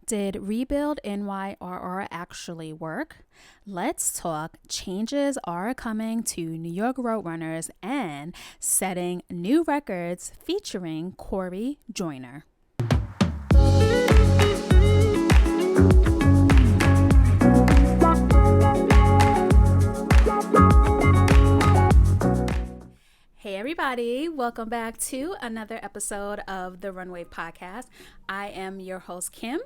Did Rebuild NYRR actually work? Let's talk changes are coming to New York Roadrunners and setting new records featuring Corey Joyner. Hey everybody, welcome back to another episode of the Runway Podcast. I am your host, Kim.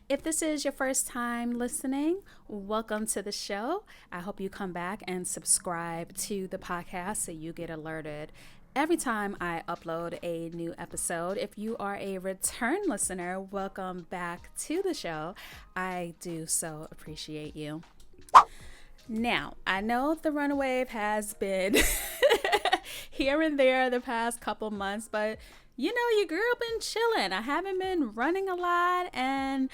If this is your first time listening, welcome to the show. I hope you come back and subscribe to the podcast so you get alerted every time I upload a new episode. If you are a return listener, welcome back to the show. I do so appreciate you. Now, I know the runaway has been here and there the past couple months, but you know, your girl been chilling. I haven't been running a lot and,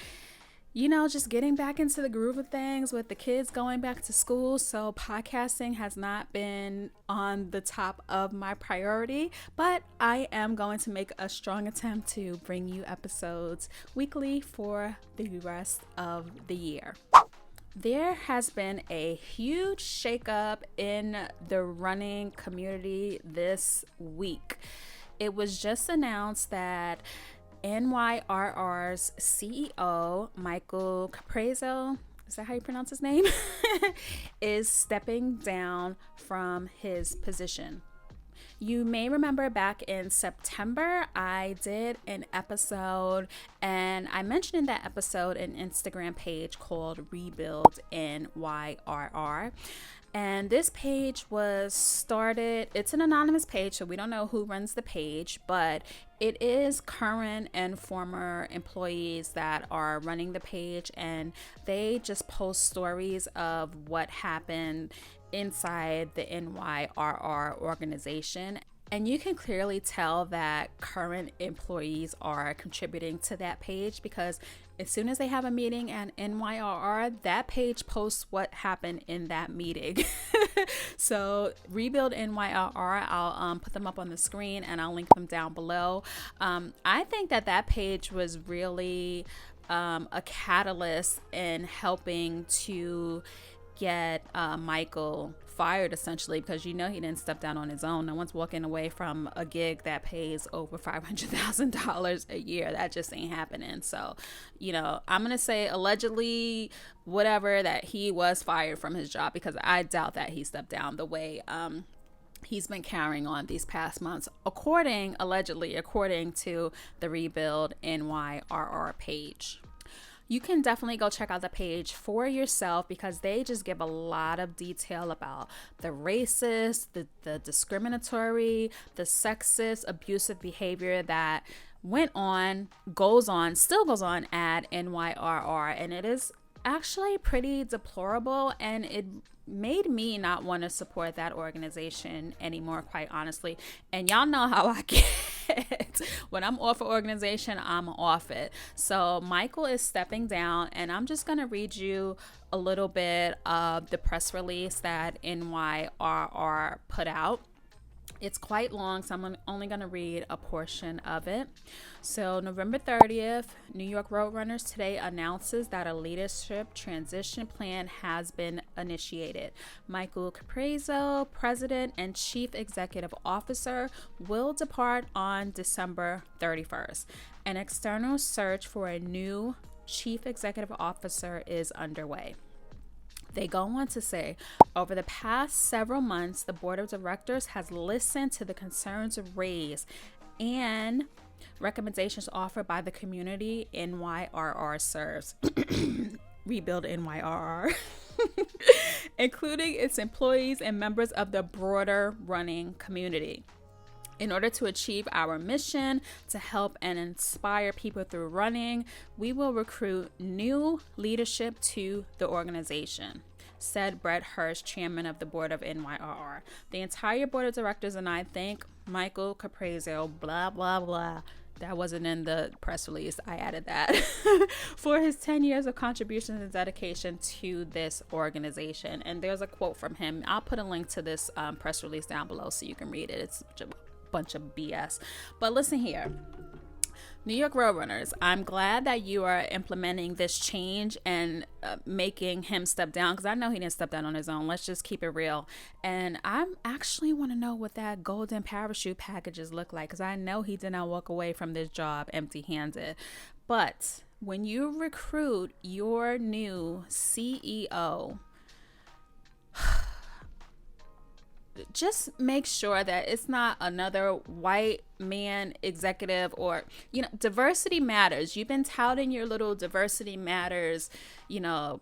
you know, just getting back into the groove of things with the kids going back to school. So podcasting has not been on the top of my priority, but I am going to make a strong attempt to bring you episodes weekly for the rest of the year. There has been a huge shakeup in the running community this week. It was just announced that NYRR's CEO Michael Capiraso, is that how you pronounce his name? is stepping down from his position. You may remember back in September, I did an episode and I mentioned in that episode an Instagram page called Rebuild NYRR. And this page was started, it's an anonymous page, so we don't know who runs the page, but it is current and former employees that are running the page, and they just post stories of what happened inside the NYRR organization. And you can clearly tell that current employees are contributing to that page because as soon as they have a meeting at NYRR, that page posts what happened in that meeting. So Rebuild NYRR, I'll put them up on the screen and I'll link them down below. I think that page was really a catalyst in helping to get Michael fired, essentially, because you know he didn't step down on his own. No one's walking away from a gig that pays over $500,000 a year. That just ain't happening. So, you know, I'm gonna say allegedly, whatever, that he was fired from his job, because I doubt that he stepped down the way he's been carrying on these past months, allegedly according to the Rebuild NYRR page. You can definitely go check out the page for yourself because they just give a lot of detail about the racist, the discriminatory, the sexist, abusive behavior that still goes on at NYRR. And it is actually pretty deplorable, and it made me not want to support that organization anymore, quite honestly. And y'all know how I get. When I'm off an organization, I'm off it. So Michael is stepping down, and I'm just going to read you a little bit of the press release that NYRR put out. It's quite long, so I'm only going to read a portion of it. So November 30th, New York Roadrunners today announces that a leadership transition plan has been initiated. Michael Capiraso, President and Chief Executive Officer, will depart on December 31st. An external search for a new Chief Executive Officer is underway. They go on to say, over the past several months, the board of directors has listened to the concerns raised and recommendations offered by the community NYRR serves. Rebuild NYRR, including its employees and members of the broader running community. In order to achieve our mission to help and inspire people through running, we will recruit new leadership to the organization, said Brett Hirsch, chairman of the board of NYRR. The entire board of directors and I thank Michael Capiraso, blah, blah, blah. That wasn't in the press release. I added that. For his 10 years of contributions and dedication to this organization. And there's a quote from him. I'll put a link to this press release down below so you can read it. It's bunch of BS. But listen here. New York Roadrunners, I'm glad that you are implementing this change and making him step down, because I know he didn't step down on his own. Let's just keep it real. And I actually want to know what that golden parachute packages look like, because I know he did not walk away from this job empty-handed. But when you recruit your new CEO, just make sure that it's not another white man executive, or, diversity matters. You've been touting your little diversity matters,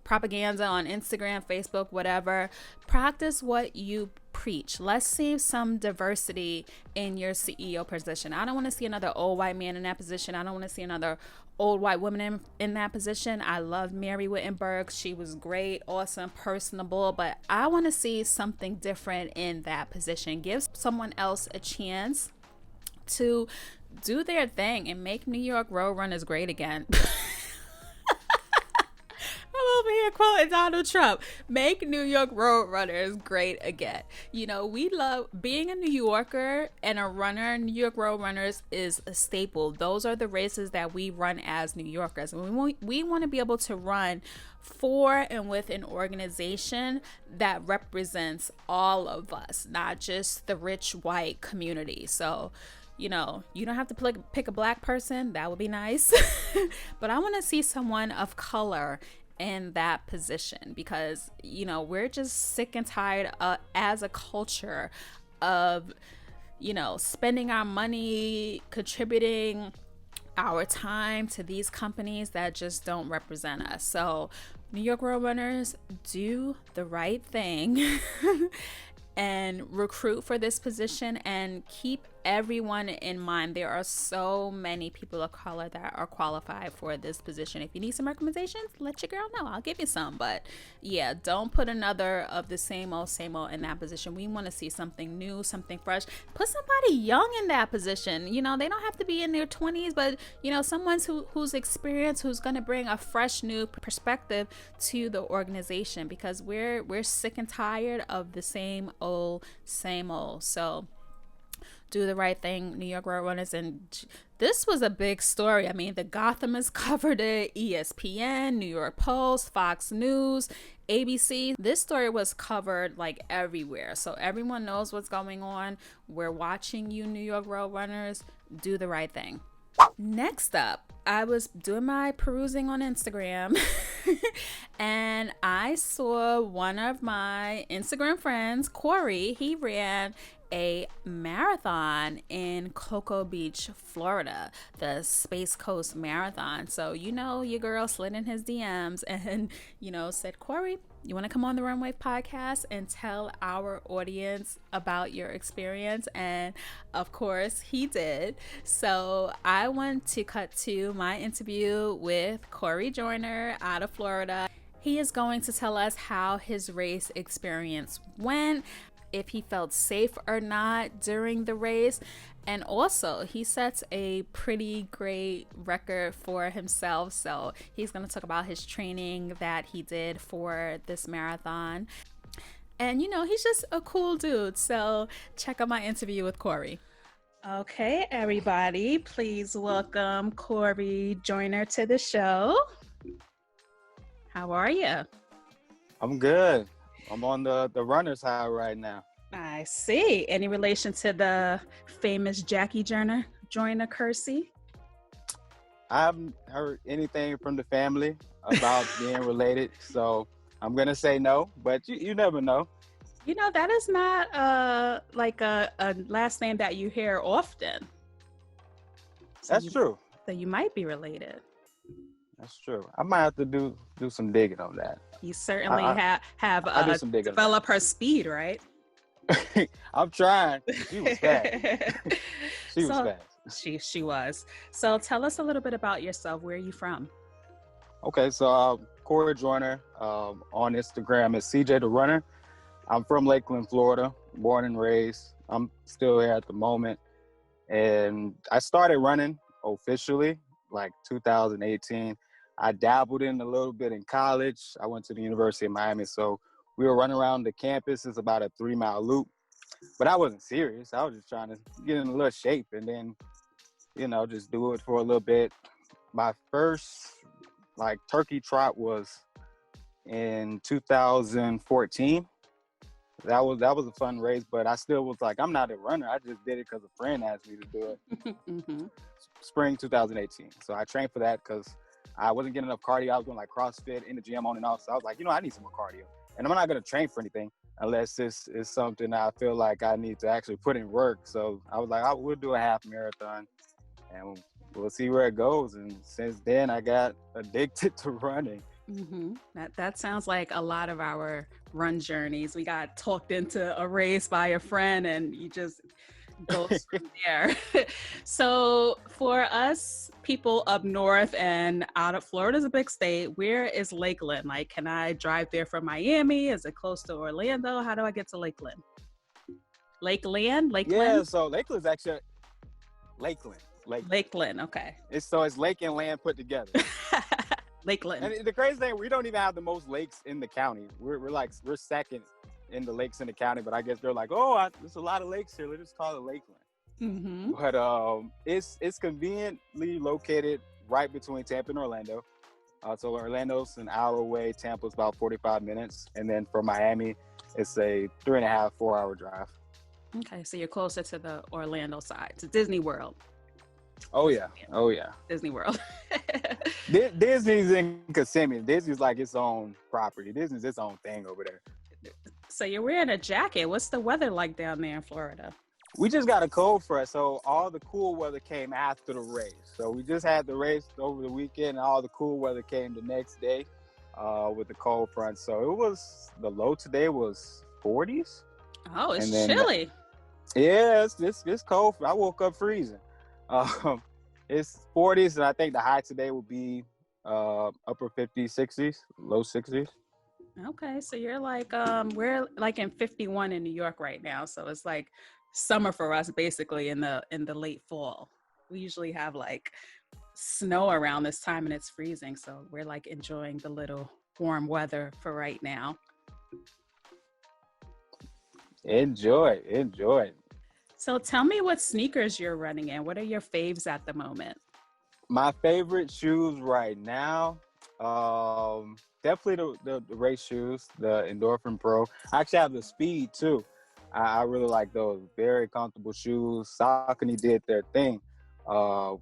propaganda on Instagram, Facebook, whatever. Practice what you preach. Let's see some diversity in your CEO position. I don't want to see another old white man in that position. I don't want to see another old white woman in that position. I loved Mary Wittenberg. She was great, awesome, personable, but I want to see something different in that position. Give someone else a chance to do their thing and make New York Roadrunners great again. I'm over here quoting Donald Trump. Make New York Roadrunners great again. We love being a New Yorker and a runner. New York Roadrunners is a staple. Those are the races that we run as New Yorkers. And we want to be able to run for and with an organization that represents all of us, not just the rich white community. So, you don't have to pick a black person. That would be nice. But I want to see someone of color in that position, because we're just sick and tired as a culture of spending our money, contributing our time to these companies that just don't represent us. So New York Roadrunners, do the right thing and recruit for this position, and keep everyone in mind. There are so many people of color that are qualified for this position. If you need some recommendations, let your girl know. I'll give you some. But yeah, don't put another of the same old in that position. We want to see something new, something fresh. Put somebody young in that position. They don't have to be in their 20s, but someone who's experienced, who's going to bring a fresh new perspective to the organization, because we're sick and tired of the same old. So do the right thing, New York Roadrunners. And this was a big story. I mean, the Gothamist covered it, ESPN, New York Post, Fox News, ABC. This story was covered like everywhere. So everyone knows what's going on. We're watching you, New York Roadrunners. Do the right thing. Next up, I was doing my perusing on Instagram and I saw one of my Instagram friends, Corey. He ran a marathon in Cocoa Beach, Florida, the Space Coast Marathon. So, your girl slid in his DMs and, said, Corey, you want to come on the Runway podcast and tell our audience about your experience? And of course he did. So I want to cut to my interview with Corey Joyner out of Florida. He is going to tell us how his race experience went, if he felt safe or not during the race. And also, he sets a pretty great record for himself. So he's going to talk about his training that he did for this marathon. And, he's just a cool dude. So check out my interview with Corey. Okay, everybody, please welcome Corey Joyner to the show. How are you? I'm good. I'm on the runner's high right now. I see. Any relation to the famous Jackie Joyner Kersey? I haven't heard anything from the family about being related, so I'm gonna say no. But you never know. That is not like a last name that you hear often. That's true. So you might be related. That's true. I might have to do some digging on that. You certainly have develop her speed, right? I'm trying. She was fast. She was fast. She was. So tell us a little bit about yourself. Where are you from? Okay, so Corey Joyner on Instagram is CJ the Runner. I'm from Lakeland, Florida, born and raised. I'm still here at the moment. And I started running officially like 2018. I dabbled in a little bit in college. I went to the University of Miami, so we were running around the campus. It's about a 3-mile loop. But I wasn't serious. I was just trying to get in a little shape. And then, just do it for a little bit. My first like turkey trot was in 2014. That was a fun race, but I still was like, I'm not a runner. I just did it because a friend asked me to do it. Mm-hmm. Spring 2018. So I trained for that because I wasn't getting enough cardio. I was doing like CrossFit in the gym on and off. So I was like, I need some more cardio. And I'm not going to train for anything unless this is something I feel like I need to actually put in work. So I was like, I will do a half marathon and we'll see where it goes. And since then, I got addicted to running. Mm-hmm. That sounds like a lot of our run journeys. We got talked into a race by a friend and you just goes from there. So for us people up north and out of Florida's a big state, where is Lakeland? Like, can I drive there from Miami? Is it close to Orlando? How do I get to Lakeland? Lakeland? Yeah, so Lakeland's actually Lakeland. Lakeland, okay. It's lake and land put together. Lakeland. And the crazy thing, we don't even have the most lakes in the county. We're second in the lakes in the county, but I guess they're like, there's a lot of lakes here. Let's just call it Lakeland. Mm-hmm. But it's conveniently located right between Tampa and Orlando. So Orlando's an hour away. Tampa's about 45 minutes, and then from Miami, it's a 3.5, 4-hour drive. Okay, so you're closer to the Orlando side, to Disney World. Oh yeah. Disney World. Disney's in Kissimmee. Disney's like its own property. Disney's its own thing over there. So you're wearing a jacket. What's the weather like down there in Florida? We just got a cold front, so all the cool weather came after the race. So we just had the race over the weekend, and all the cool weather came the next day with the cold front. So the low today was 40s. Oh, it's chilly. Yeah, it's cold. I woke up freezing. It's 40s, and I think the high today will be upper 50s, 60s, low 60s. Okay, so you're like, we're like in 51 in New York right now, so it's like summer for us, basically in the late fall. We usually have like snow around this time, and it's freezing, so we're like enjoying the little warm weather for right now. Enjoy. So tell me what sneakers you're running in. What are your faves at the moment? My favorite shoes right now, definitely the race shoes, the Endorphin Pro. I actually have the Speed too. I really like those. Very comfortable shoes. Saucony did their thing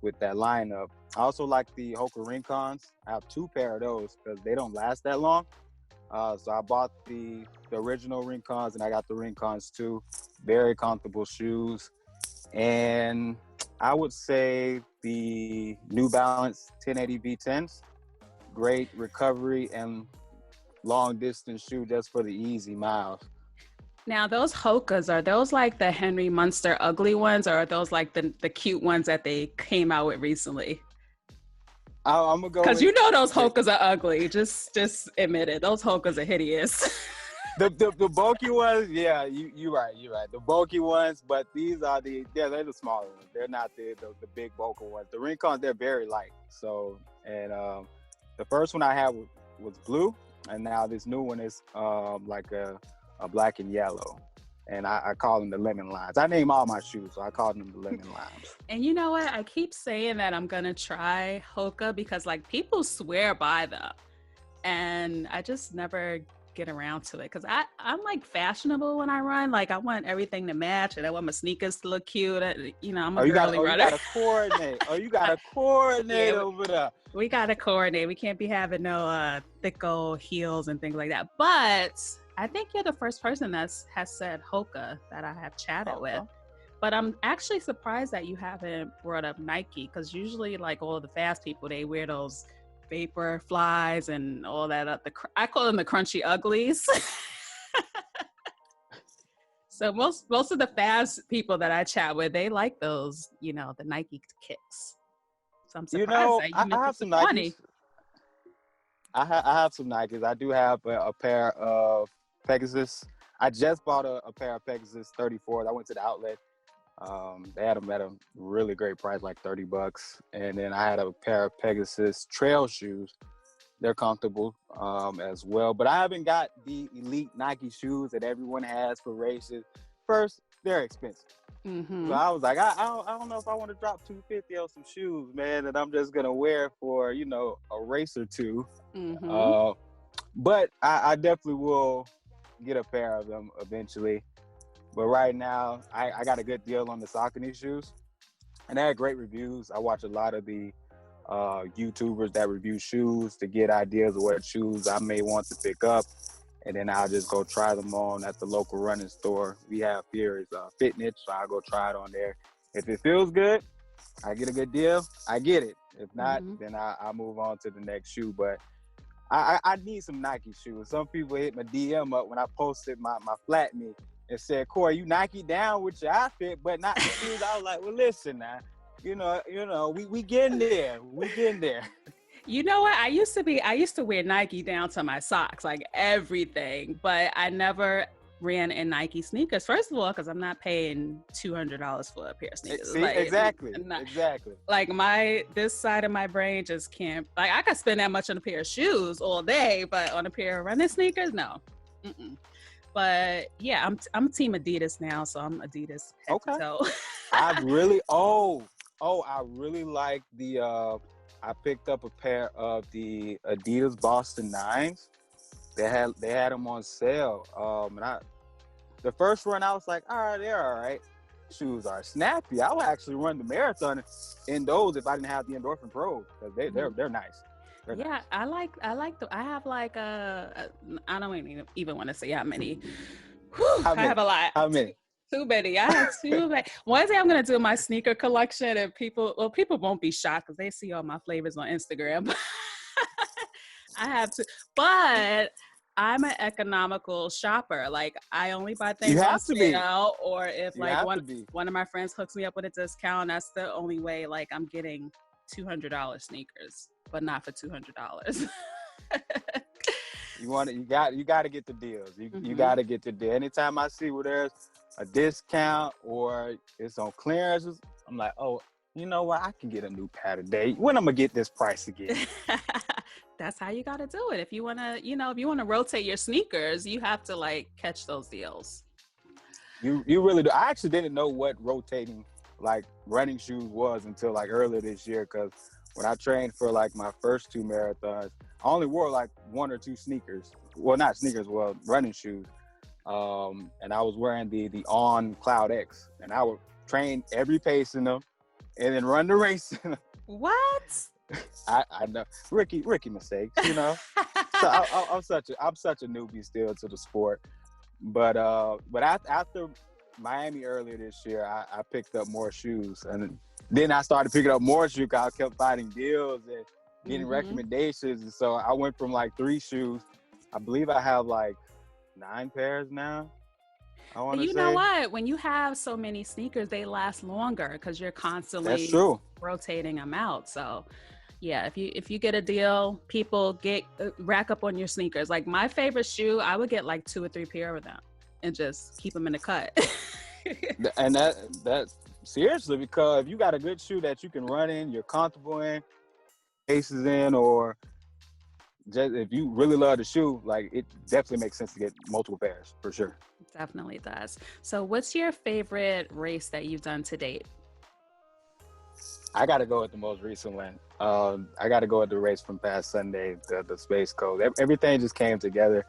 with that lineup. I also like the Hoka Rincons. I have 2 pair of those because they don't last that long. So I bought the original Rincons and I got the Rincons too. Very comfortable shoes. And I would say the New Balance 1080 V10s. Great recovery and long distance shoe just for the easy miles. Now those Hokas, are those like the Henry Munster ugly ones, or are those like the cute ones that they came out with recently? I'm gonna go because those Hokas are ugly. Just admit it. Those Hokas are hideous. The bulky ones, yeah, you're right. The bulky ones, but they're the smaller ones. They're not the big bulky ones. The Rincons, they're very light. So, and the first one I had was blue, and now this new one is like a black and yellow. And I call them the lemon limes. I name all my shoes, so I call them the lemon limes. And you know what? I keep saying that I'm gonna try Hoka because like people swear by them, and I just never get around to it because I'm like fashionable when I run. Like I want everything to match, and I want my sneakers to look cute. I'm a girly runner. You gotta coordinate. You gotta coordinate over there. We gotta coordinate. We can't be having no thick old heels and things like that. But I think you're the first person that has said Hoka that I have chatted with. But I'm actually surprised that you haven't brought up Nike, because usually like all of the fast people, they wear those vapor flies and all that. I call them the crunchy uglies. So most of the fast people that I chat with, they like those, the Nike kicks. So I'm surprised that you I have some Nikes. I have some Nikes. I do have a pair of Pegasus. I just bought a pair of Pegasus 34s. I went to the outlet. They had them at a really great price, like $30. And then I had a pair of Pegasus trail shoes. They're comfortable as well. But I haven't got the elite Nike shoes that everyone has for races. First, they're expensive. So I was like, I don't know if I want to drop $250 on some shoes, man, that I'm just gonna wear for, you know, a race or two. But I definitely will get a pair of them eventually. But right now, I got a good deal on the Saucony shoes, and they had great reviews. I watch a lot of the YouTubers that review shoes to get ideas of what shoes I may want to pick up, and then I'll just go try them on at the local running store we have here is Fitness, so I'll go try it on there. If it feels good, I get a good deal, I get it. If not, then I move on to the next shoe. But I need some Nike shoes. Some people hit my DM up when I posted my flat knee and said, Corey, you Nike down with your outfit, but not the shoes. I was like, well, listen now, you know, we getting there. We getting there. You know what? I used to wear Nike down to my socks, like everything, but I never ran in Nike sneakers. First of all, because I'm not paying $200 for a pair of sneakers. See, like, exactly. Like this side of my brain just can't. Like I could spend that much on a pair of shoes all day, but on a pair of running sneakers, no. But yeah, I'm Team Adidas now, so I'm Adidas head to toe. I really like the. I picked up a pair of the Adidas Boston 9s. They had them on sale. And the first run I was like, all right, they're all right. Shoes are snappy. I would actually run the marathon in those if I didn't have the Endorphin Pro, because they're nice. Yeah, I have like I don't even want to say how many. I have a lot. How many? Too many. I have too many. One day I'm gonna do my sneaker collection, and people won't be shocked because they see all my flavors on Instagram. I have to, but I'm an economical shopper. Like I only buy things on sale, or if like one of my friends hooks me up with a discount. That's the only way. Like I'm getting $200 sneakers, but not for $200. You got to get the deals. You got to get the deal. Anytime I see where there's a discount or it's on clearance, I'm like, oh, you know what? I can get a new pair today. When I'm gonna get this price again? That's how you got to do it. If you want to rotate your sneakers, you have to like catch those deals. You really do. I actually didn't know what rotating like running shoes was until like earlier this year, because when I trained for like my first 2 marathons, I only wore like 1 or 2 sneakers. Well, not sneakers, running shoes. And I was wearing the On Cloud X, and I would train every pace in them and then run the race in them. What? I know, rookie mistakes, you know. So I'm such a newbie still to the sport, but after Miami earlier this year, I picked up more shoes, and then I started picking up more shoes because I kept finding deals and getting recommendations, and so I went from like 3 shoes. I believe I have like 9 pairs now. You know what? When you have so many sneakers, they last longer because you're constantly rotating them out. So yeah, if you get a deal, people rack up on your sneakers. Like my favorite shoe, I would get like 2 or 3 pair of them and just keep them in the cut. And that's seriously, because if you got a good shoe that you can run in, you're comfortable in, paces in, or just if you really love the shoe, like it definitely makes sense to get multiple pairs for sure. Definitely does. So what's your favorite race that you've done to date? I got to go with the most recent one. I got to go with the race from past Sunday, the Space Coast. Everything just came together.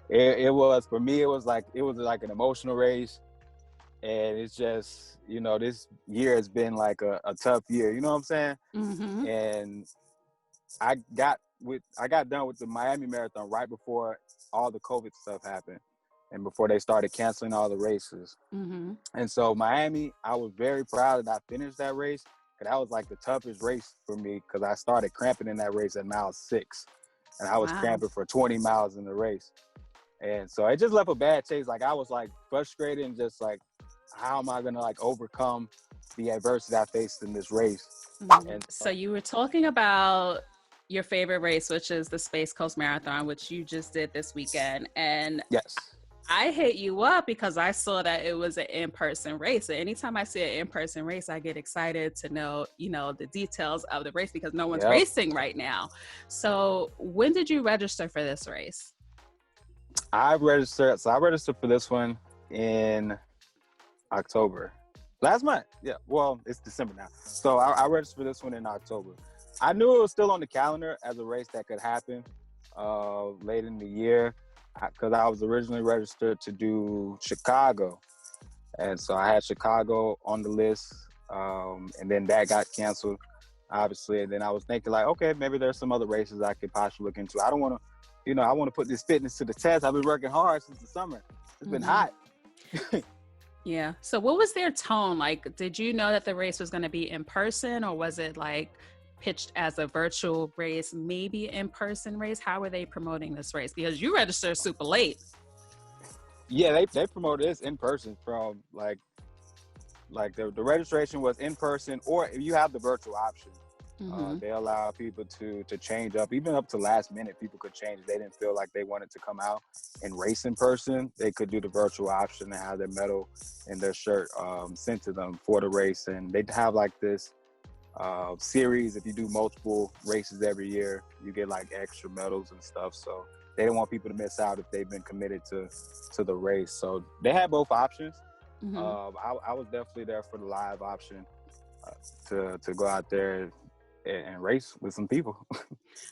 It was, for me, it was like an emotional race. And it's just, you know, this year has been like a tough year. You know what I'm saying? Mm-hmm. And I got done with the Miami Marathon right before all the COVID stuff happened and before they started canceling all the races. Mm-hmm. And so Miami, I was very proud that I finished that race. Cause that was like the toughest race for me, because I started cramping in that race at mile 6, and I was cramping for 20 miles in the race. And so it just left a bad taste. Like I was like frustrated and just like, how am I going to like overcome the adversity I faced in this race? Mm-hmm. And so you were talking about your favorite race, which is the Space Coast Marathon, which you just did this weekend. And yes, I hit you up because I saw that it was an in-person race. And anytime I see an in-person race, I get excited to know, you know, the details of the race, because no one's racing right now. So when did you register for this race? I registered for this one in October. Last month. Yeah. Well, it's December now. So I registered for this one in October. I knew it was still on the calendar as a race that could happen late in the year because I was originally registered to do Chicago. And so I had Chicago on the list, and then that got canceled, obviously. And then I was thinking like, okay, maybe there's some other races I could possibly look into. I don't want to, I want to put this fitness to the test. I've been working hard since the summer. It's been hot. Yeah. So what was their tone? Like, did you know that the race was going to be in person, or was it like pitched as a virtual race, maybe in-person race? How were they promoting this race? Because you registered super late. Yeah, they promoted this in person from like the registration was in person, or if you have the virtual option, they allow people to change up, even up to last minute. People could change. They didn't feel like they wanted to come out and race in person. They could do the virtual option and have their medal and their shirt sent to them for the race. And they'd have like this series. If you do multiple races every year, you get like extra medals and stuff. So they didn't want people to miss out if they've been committed to the race. So they had both options. I was definitely there for the live option to go out there and race with some people.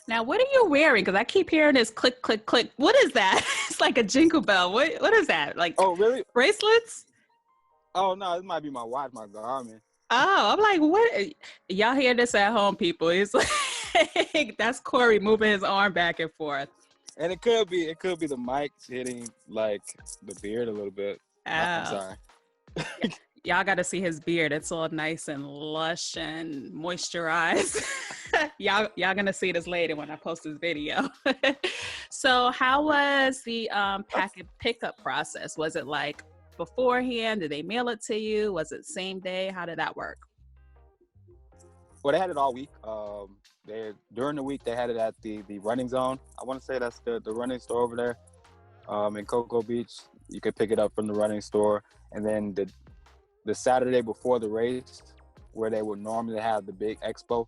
Now, what are you wearing? Because I keep hearing this click, click, click. What is that? It's like a jingle bell. What is that? Like, oh, really? Bracelets? Oh, no, it might be my watch, my Garmin. Oh, I'm like, what? Y'all hear this at home, people? It's like, that's Corey moving his arm back and forth. And it could be the mic hitting like the beard a little bit. I'm sorry. Y'all got to see his beard. It's all nice and lush and moisturized. y'all gonna see this later when I post this video. So how was the packet pickup process? Was it like beforehand? Did they mail it to you? Was it same day? How did that work? Well, they had it all week. During the week they had it at the running zone. I want to say that's the running store over there in Cocoa Beach. You could pick it up from the running store, and then the Saturday before the race, where they would normally have the big expo,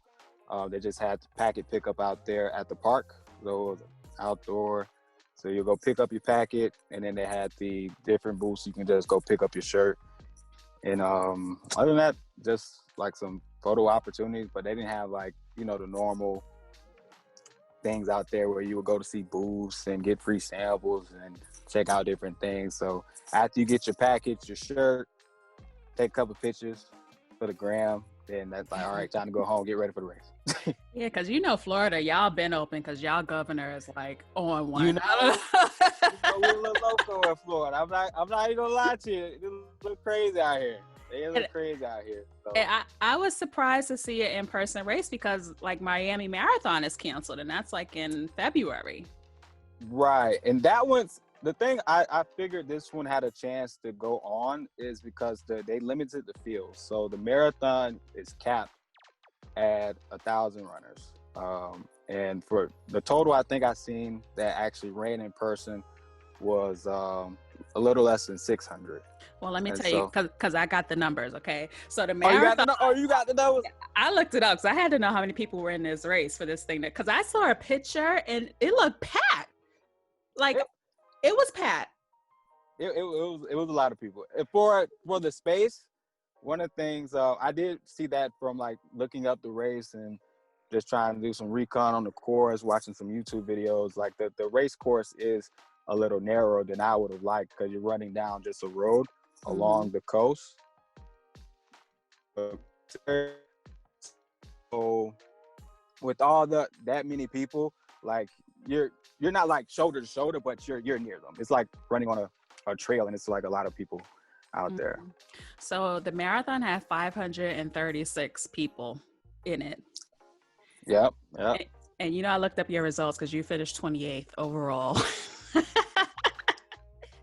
they just had the packet pickup out there at the park. So it was outdoor. So you go pick up your packet, and then they had the different booths. You can just go pick up your shirt. And other than that, just like some photo opportunities, but they didn't have like, the normal things out there where you would go to see booths and get free samples and check out different things. So after you get your package, your shirt, take a couple pictures for the gram, then that's like, all right, time to go home, get ready for the race. Yeah, because Florida, y'all been open because y'all governor is like on one. We're a little local in Florida. I'm not even gonna lie to you. It look crazy out here. They look crazy out here. So. I was surprised to see an in-person race because like Miami Marathon is canceled, and that's like in February. Right, and that one's the thing. I figured this one had a chance to go on is because they limited the field. So the marathon is capped at 1,000 runners, and for the total, I think I seen that actually ran in person was a little less than 600. Well, let me tell you, because I got the numbers, okay? So the marathon... you got the numbers? I looked it up, because I had to know how many people were in this race for this thing. Because I saw a picture, and it looked packed. Like, it was packed. It was a lot of people. For the space, one of the things, I did see that from, like, looking up the race and just trying to do some recon on the course, watching some YouTube videos. Like, the race course is a little narrower than I would have liked because you're running down just a road along the coast. So with all that many people, like you're not like shoulder to shoulder, but you're near them. It's like running on a trail, and it's like a lot of people out there. So the marathon had 536 people in it. Yep. And I looked up your results because you finished 28th overall.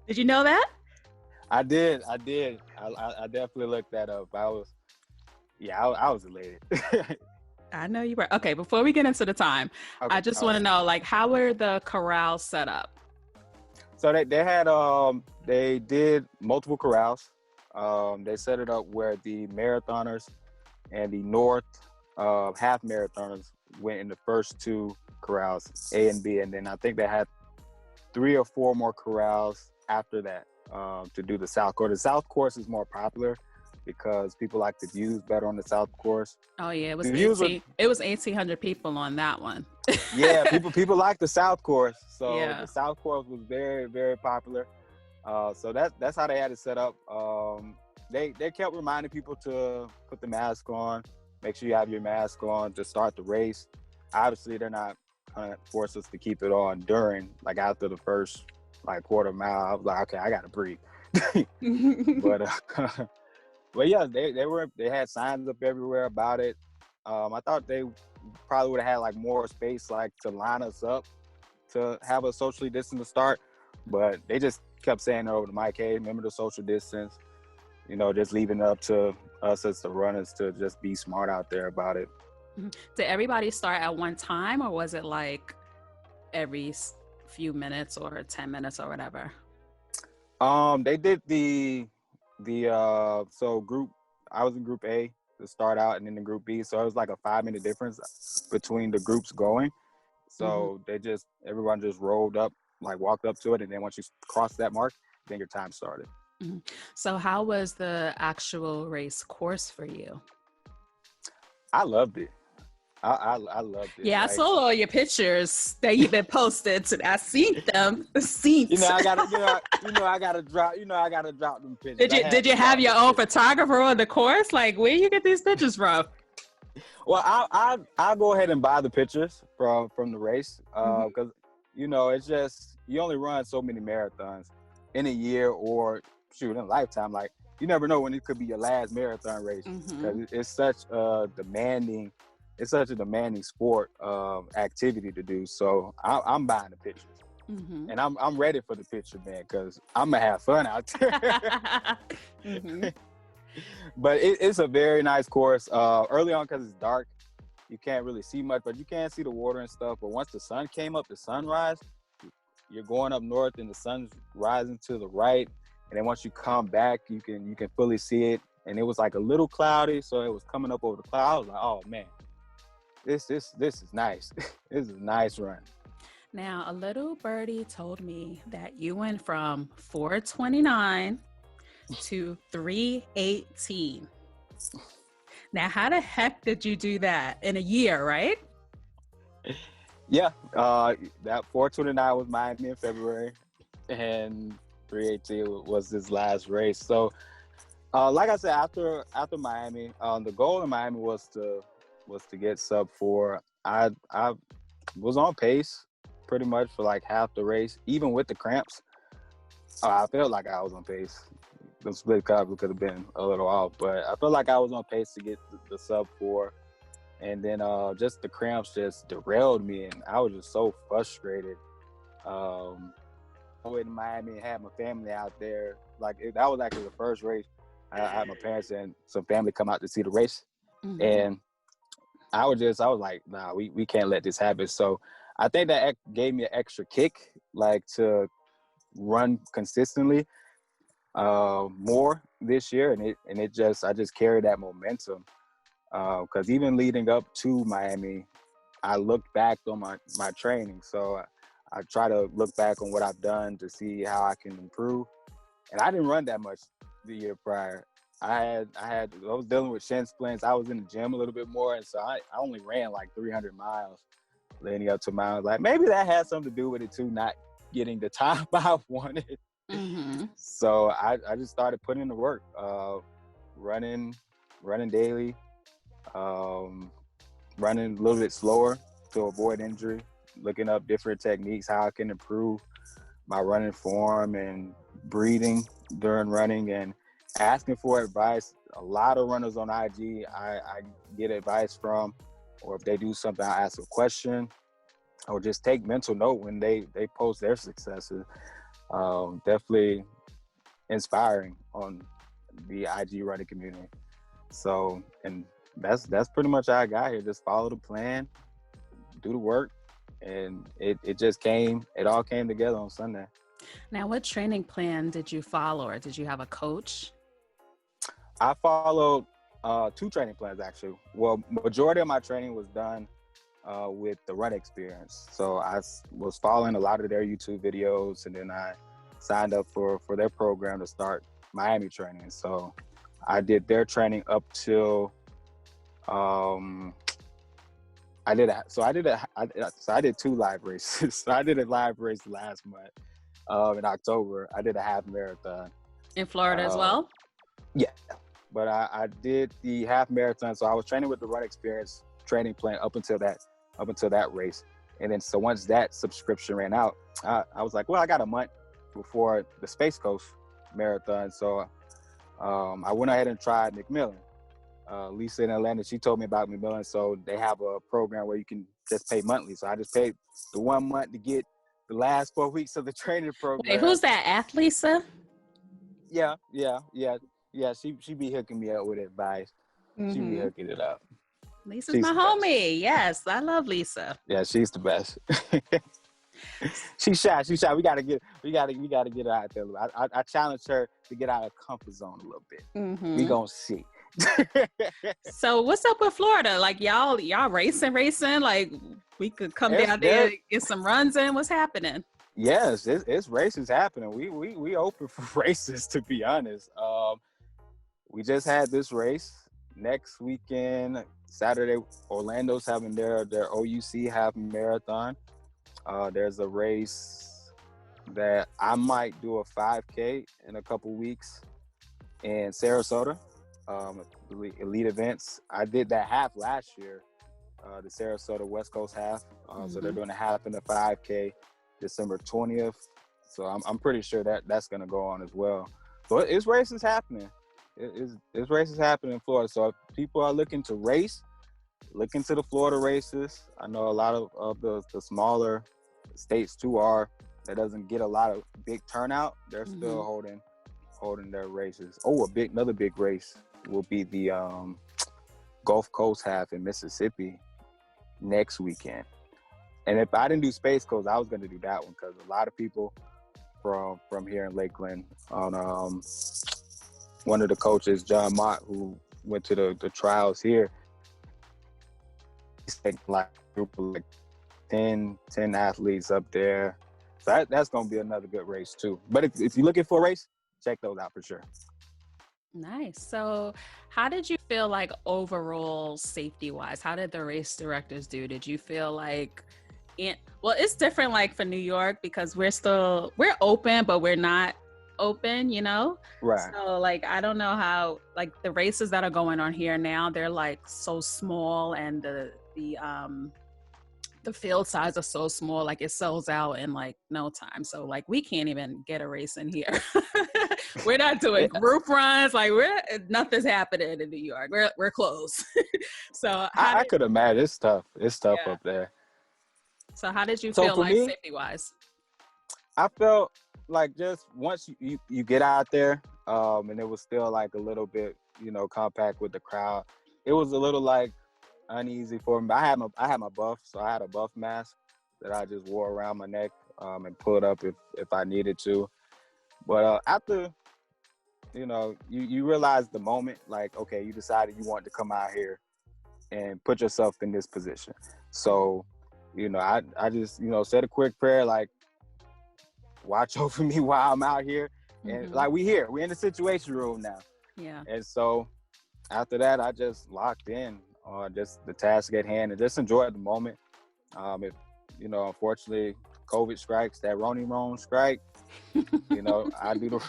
Did you know that? I did. I definitely looked that up. I was elated. I know you were. Okay, before we get into the time, okay, I just want to know, like, how were the corrals set up? So they had they did multiple corrals. They set it up where the marathoners and the North half marathoners went in the first two corrals, A and B, and then I think they had 3 or 4 more corrals after that. to do the South course. The South course is more popular because people like the views better on the South course. Oh yeah, The views were, it was 1,800 people on that one. yeah, people like the South course. So Yeah. the South course was very, very popular. So that's how they had it set up. They kept reminding people to put the mask on, make sure you have your mask on to start the race. Obviously, they're not gonna force us to keep it on during, like after the first like quarter mile. I was like, okay, I gotta breathe. but but yeah, they had signs up everywhere about it. I thought they probably would have had like more space like to line us up to have a socially distant start, but they just kept saying over the mic, hey, remember the social distance, you know, just leaving it up to us as the runners to just be smart out there about it. Did everybody start at one time, or was it like every few minutes or 10 minutes or whatever? They did so group, I was in group A to start out, and then in group B, so it was like a 5-minute difference between the groups going. So everyone just rolled up, like walked up to it, and then once you cross that mark, then your time started. So how was the actual race course for you? I loved it. I loved it. Yeah, like, I saw all your pictures that you've been posted. I seen them. You know, I gotta drop them pictures. Did you have your own photographer on the course? Like, where you get these pictures from? Well, I'll go ahead and buy the pictures from the race because you know, it's just, you only run so many marathons in a year, or shoot, in a lifetime. Like, you never know when it could be your last marathon race because it's such a demanding sport activity to do. So I'm buying the pictures, and I'm ready for the picture, man, because I'm gonna have fun out there. But it's a very nice course. Early on, because it's dark, you can't really see much, but you can see the water and stuff. But once the sun came up, the sunrise, you're going up north and the sun's rising to the right. And then once you come back, you can fully see it. And it was like a little cloudy, so it was coming up over the cloud. I was like, oh man, this is nice. This is a nice run. Now, a little birdie told me that you went from 4:29 to 3:18. Now, how the heck did you do that in a year, right? Yeah, that 4:29 was Miami in February, and 3:18 was his last race. So, like I said, after Miami, the goal in Miami was to get sub 4. I was on pace pretty much for like half the race, even with the cramps. I felt like I was on pace. The split cover could have been a little off, but I felt like I was on pace to get the sub 4. And then just the cramps just derailed me, and I was just so frustrated. I went in Miami and had my family out there. Like, that was actually the first race. I had my parents and some family come out to see the race. And I was like, nah, we can't let this happen. So I think that gave me an extra kick, like, to run consistently more this year, and I just carried that momentum, because even leading up to Miami, I looked back on my training. So I try to look back on what I've done to see how I can improve. And I didn't run that much the year prior. I was dealing with shin splints. I was in the gym a little bit more, and so I only ran like 300 miles leading up to Miami. Like, maybe that had something to do with it too, not getting the time I wanted. So I just started putting in the work, running daily, running a little bit slower to avoid injury, looking up different techniques, how I can improve my running form and breathing during running, and asking for advice. A lot of runners on IG I get advice from, or if they do something, I ask a question, or just take mental note when they post their successes. Definitely inspiring on the IG running community. So, and that's pretty much how I got here. Just follow the plan, do the work, and it all came together on Sunday. Now, what training plan did you follow, or did you have a coach? I followed 2 training plans, actually. Well, majority of my training was done with the Run Experience. So I was following a lot of their YouTube videos, and then I signed up for their program to start Miami training. So I did their training up till I did 2 live races. So I did a live race last month in October. I did a half marathon In Florida as well? Yeah, but I did the half marathon. So I was training with the Run Experience training plan up until that race. And then so once that subscription ran out, I was like, well, I got a month before the Space Coast Marathon. So I went ahead and tried McMillan. Lisa in Atlanta, she told me about McMillan. So they have a program where you can just pay monthly. So I just paid the 1 month to get the last 4 weeks of the training program. Wait, who's that? Athlisa? Yeah. She be hooking me up with advice. She be hooking it up. Lisa's my homie. Yes, I love Lisa. Yeah, she's the best. She's shy. We gotta get her out there. I challenged her to get out of her comfort zone a little bit. We gonna see. So what's up with Florida? Like y'all racing? Like we could come down there and get some runs in. What's happening? Yes, it's races happening. We open for races, to be honest. We just had this race. Next weekend, Saturday, Orlando's having their OUC half marathon. There's a race that I might do a 5K in a couple weeks in Sarasota, elite events. I did that half last year, the Sarasota West Coast half. So they're doing a half and a 5K December 20th. So I'm pretty sure that's going to go on as well. So it's races happening. It's races happening in Florida. So if people are looking to race, look into the Florida races. I know a lot of the smaller states too that doesn't get a lot of big turnout. They're still holding their races. Oh, another big race will be the Gulf Coast half in Mississippi next weekend. And if I didn't do Space Coast, I was going to do that one because a lot of people from here in Lakeland on one of the coaches, John Mott, who went to the trials here, he's taking like a group of like 10 athletes up there. So that's going to be another good race too. But if you're looking for a race, check those out for sure. Nice. So how did you feel like overall safety wise? How did the race directors do? Did you feel like it's different like for New York because we're open, but we're not open, you know? Right. So like, I don't know how, like the races that are going on here now, they're like so small and the field size are so small, like it sells out in like no time. So like we can't even get a race in here. We're not doing group runs. Like nothing's happening in New York. We're closed. So I could imagine it's tough. It's tough up there. So how did you feel like safety wise? I felt like just once you get out there, and it was still like a little bit, compact with the crowd. It was a little like uneasy for me. I had my buff, so I had a buff mask that I just wore around my neck and pulled up if I needed to. But after, you realize the moment, like, okay, you decided you wanted to come out here and put yourself in this position. So, I just, said a quick prayer, like, watch over me while I'm out here. And like, we're in the situation room now. Yeah. And so after that, I just locked in on just the task at hand and just enjoyed the moment. If, unfortunately, COVID strikes, that Roni strike, I do the,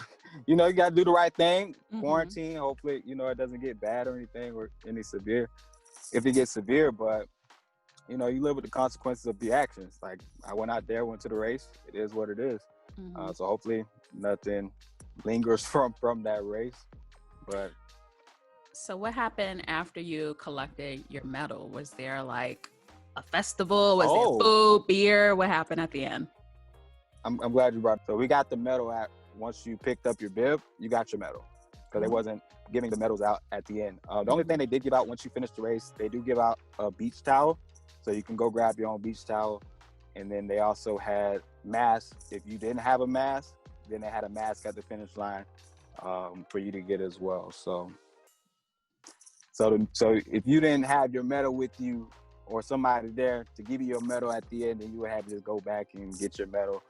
you got to do the right thing, quarantine. Hopefully, it doesn't get bad or anything or any severe, if it gets severe, but you live with the consequences of the actions. Like I went out there, went to the race. It is what it is. So hopefully nothing lingers from that race. But so what happened after you collected your medal? Was there like a festival? Was there food, beer? What happened at the end? I'm glad you brought it. So we got the medal once you picked up your bib, you got your medal. Because they wasn't giving the medals out at the end. The only thing they did give out once you finish the race, they do give out a beach towel. So you can go grab your own beach towel. And then they also had masks. If you didn't have a mask, then they had a mask at the finish line for you to get as well. So if you didn't have your medal with you or somebody there to give you your medal at the end, then you would have to just go back and get your medal.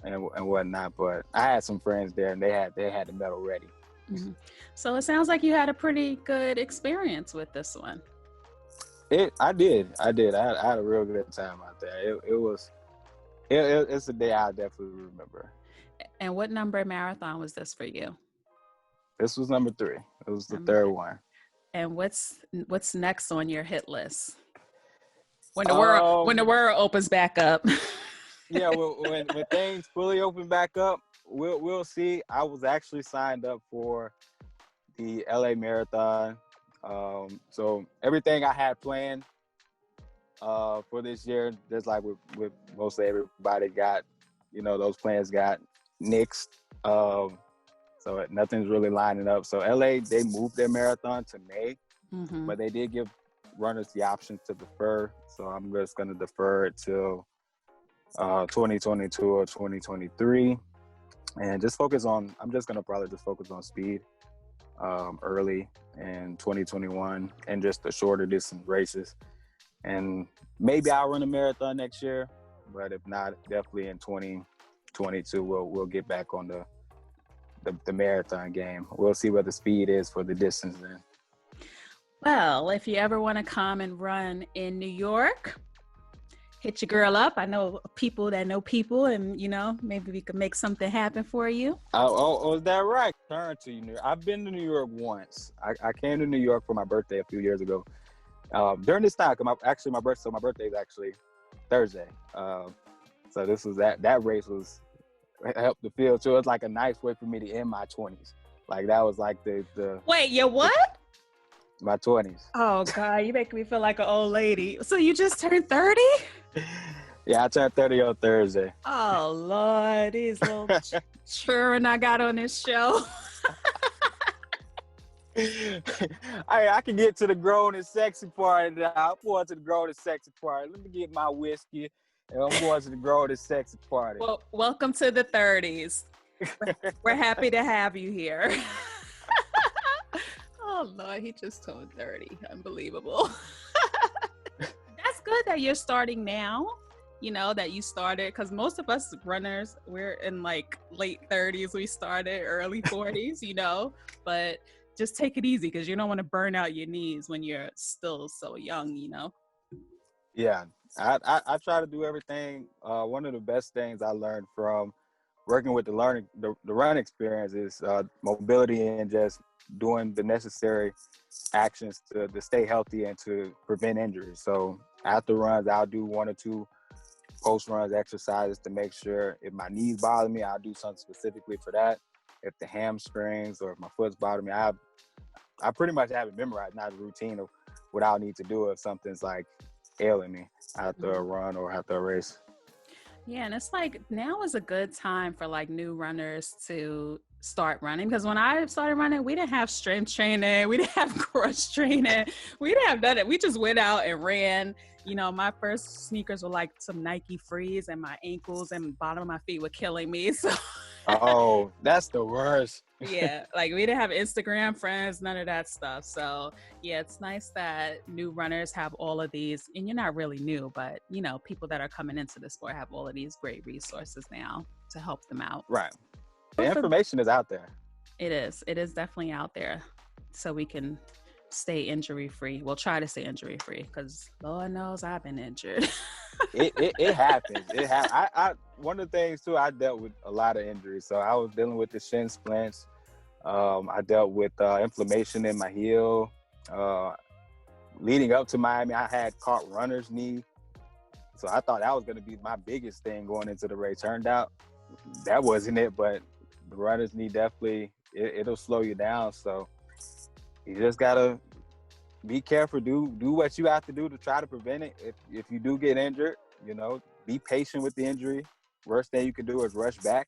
and whatnot. But I had some friends there, and they had the medal ready. Mm-hmm. So it sounds like you had a pretty good experience with this one. I did. I had a real good time out there. It's a day I definitely remember. And what number marathon was this for you? This was number 3. It was the Number third 3. one. And what's next on your hit list? When the world opens back up. Yeah, when things fully open back up, we'll see. I was actually signed up for the LA Marathon. So everything I had planned for this year, just like with mostly everybody got, those plans got nixed. So nothing's really lining up. So LA, they moved their marathon to May, but they did give runners the option to defer. So I'm just going to defer it till 2022 or 2023, and I'm just going to probably just focus on speed early in 2021 and just the shorter distance races. And maybe I'll run a marathon next year, but if not, definitely in 2022 we'll get back on the marathon game. We'll see what the speed is for the distance then. Well, if you ever want to come and run in New York, hit your girl up. I know people that know people, and maybe we could make something happen for you. Oh, is that right? Turn to you. I've been to New York once. I came to New York for my birthday a few years ago. During this time, my birthday is actually Thursday. So this was that race was helped the field. So it's like a nice way for me to end my 20s. Like that was like the Wait, your what? My 20s. Oh God, you make me feel like an old lady. So you just turned 30? Yeah, I turned 30 on Thursday. Oh Lord, these little children I got on this show. I can get to the grown and sexy part now. I'm going to the grown and sexy part. Let me get my whiskey, and I'm going to the grown and sexy party. Well, welcome to the 30s. We're happy to have you here. Oh Lord, he just turned 30. Unbelievable. That's good that you're starting now. That you started, because most of us runners, we're in like late 30s. We started early 40s, but just take it easy because you don't want to burn out your knees when you're still so young, Yeah, I try to do everything. One of the best things I learned from working with the run experience is mobility and just doing the necessary actions to stay healthy and to prevent injuries. So after runs, I'll do 1 or 2 post-runs exercises to make sure if my knees bother me, I'll do something specifically for that. If the hamstrings or if my foot's bother me, I pretty much have it memorized, not a routine of what I'll need to do if something's like ailing me after a run or after a race. Yeah, and it's like now is a good time for like new runners to start running, because when I started running, we didn't have strength training, we didn't have cross training, we didn't have none of it. We just went out and ran. My first sneakers were like some Nike Frees, and my ankles and bottom of my feet were killing me. So oh, that's the worst. Yeah, like we didn't have Instagram friends, none of that stuff. So yeah, it's nice that new runners have all of these, and you're not really new, but people that are coming into the sport have all of these great resources now to help them out. Right. The information is out there. It is definitely out there, so we can stay injury free. We'll try to stay injury free, because Lord knows I've been injured. It happens. I one of the things too, I dealt with a lot of injuries. So I was dealing with the shin splints. I dealt with inflammation in my heel. Leading up to Miami, I had caught runner's knee. So I thought that was going to be my biggest thing going into the race. Turned out that wasn't it, but the runner's knee definitely, it'll slow you down. So you just got to be careful, do what you have to do to try to prevent it. If you do get injured, be patient with the injury. Worst thing you can do is rush back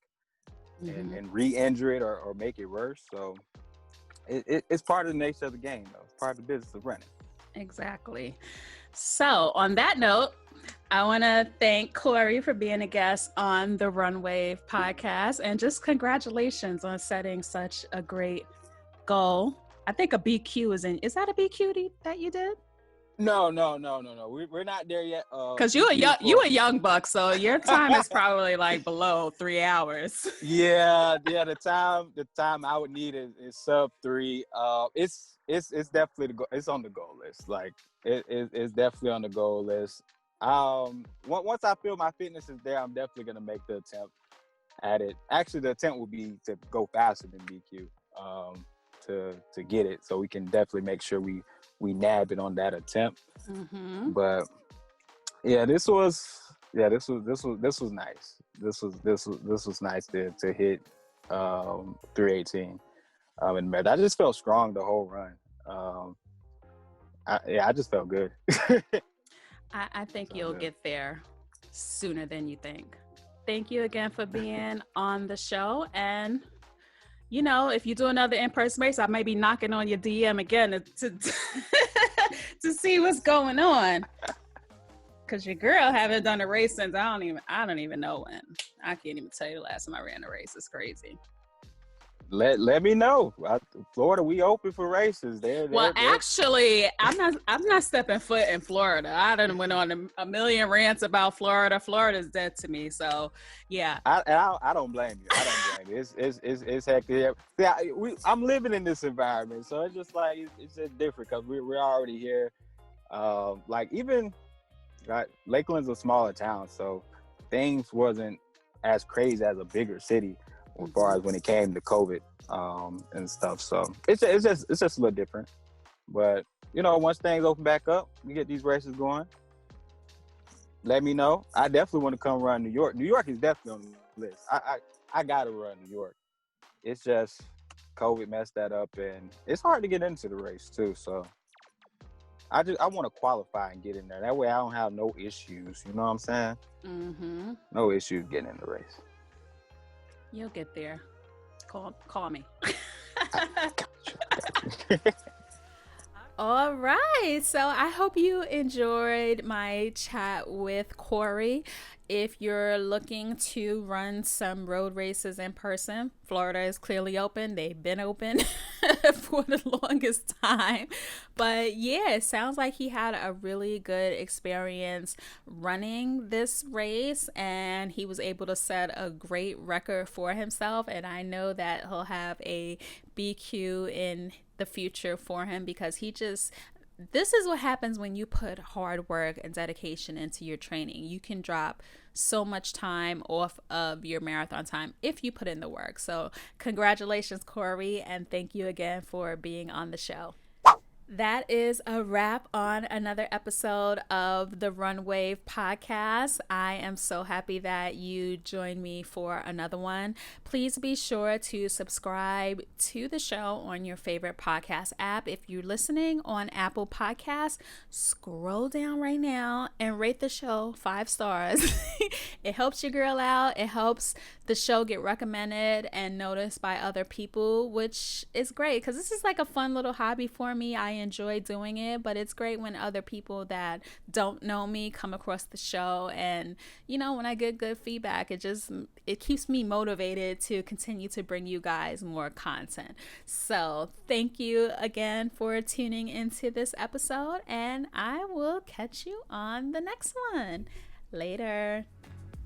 and re-injure it or make it worse. So it's part of the nature of the game, though. It's part of the business of running. Exactly. So on that note, I want to thank Corey for being a guest on the Runway podcast, and just congratulations on setting such a great goal. I think a BQ is that a BQ that you did? No. We're not there yet. Because you a young buck, so your time is probably like below 3 hours. Yeah. The time I would need is sub 3. It's definitely it's on the goal list. Like it's definitely on the goal list. Once I feel my fitness is there, I'm definitely gonna make the attempt at it. Actually, the attempt will be to go faster than BQ, to get it. So we can definitely make sure we nab it on that attempt. Mm-hmm. But yeah, this was nice. This was nice to hit 318 in Med. I just felt strong the whole run. I just felt good. I think you'll get there sooner than you think. Thank you again for being on the show. And, you know, if you do another in-person race, I may be knocking on your DM again to see what's going on. Because your girl haven't done a race since I don't even know when. I can't even tell you the last time I ran a race. It's crazy. Let me know. Florida, we open for races. Actually, I'm not stepping foot in Florida. I done went on a million rants about Florida. Florida's dead to me. So yeah. I don't blame you. It's hectic. Yeah, I'm living in this environment, so it's just like it's just different because we're already here. Lakeland's a smaller town, so things wasn't as crazy as a bigger city as far as when it came to COVID and stuff. So it's just a little different. But you know, once things open back up, we get these races going. Let me know. I definitely want to come run New York. New York is definitely on the list. I gotta run New York. It's just COVID messed that up, and it's hard to get into the race too. So I want to qualify and get in there. That way I don't have no issues. You know what I'm saying? Mm-hmm. No issues getting in the race. You'll get there. Call me. All right. So I hope you enjoyed my chat with Corey. If you're looking to run some road races in person, Florida is clearly open. They've been open for the longest time. But yeah, it sounds like he had a really good experience running this race, and he was able to set a great record for himself. And I know that he'll have a BQ in the future for him, because this is what happens when you put hard work and dedication into your training. You can drop so much time off of your marathon time if you put in the work. So congratulations, Corey, and thank you again for being on the show. That is a wrap on another episode of the Run Wave podcast. I am so happy that you joined me for another one. Please be sure to subscribe to the show on your favorite podcast app. If you're listening on Apple Podcasts, scroll down right now and rate the show 5 stars. It helps your girl out. It helps the show get recommended and noticed by other people, which is great because this is like a fun little hobby for me. I enjoy doing it, but it's great when other people that don't know me come across the show, and you know, when I get good feedback, it keeps me motivated to continue to bring you guys more content. So thank you again for tuning into this episode, and I will catch you on the next one. Later.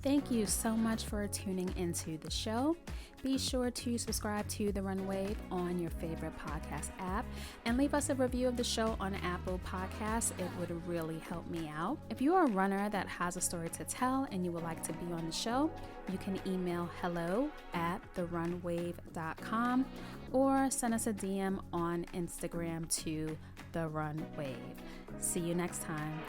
Thank you so much for tuning into the show. Be sure to subscribe to The Run Wave on your favorite podcast app and leave us a review of the show on Apple Podcasts. It would really help me out. If you are a runner that has a story to tell and you would like to be on the show, you can email hello@therunwave.com or send us a DM on Instagram to The Run Wave. See you next time.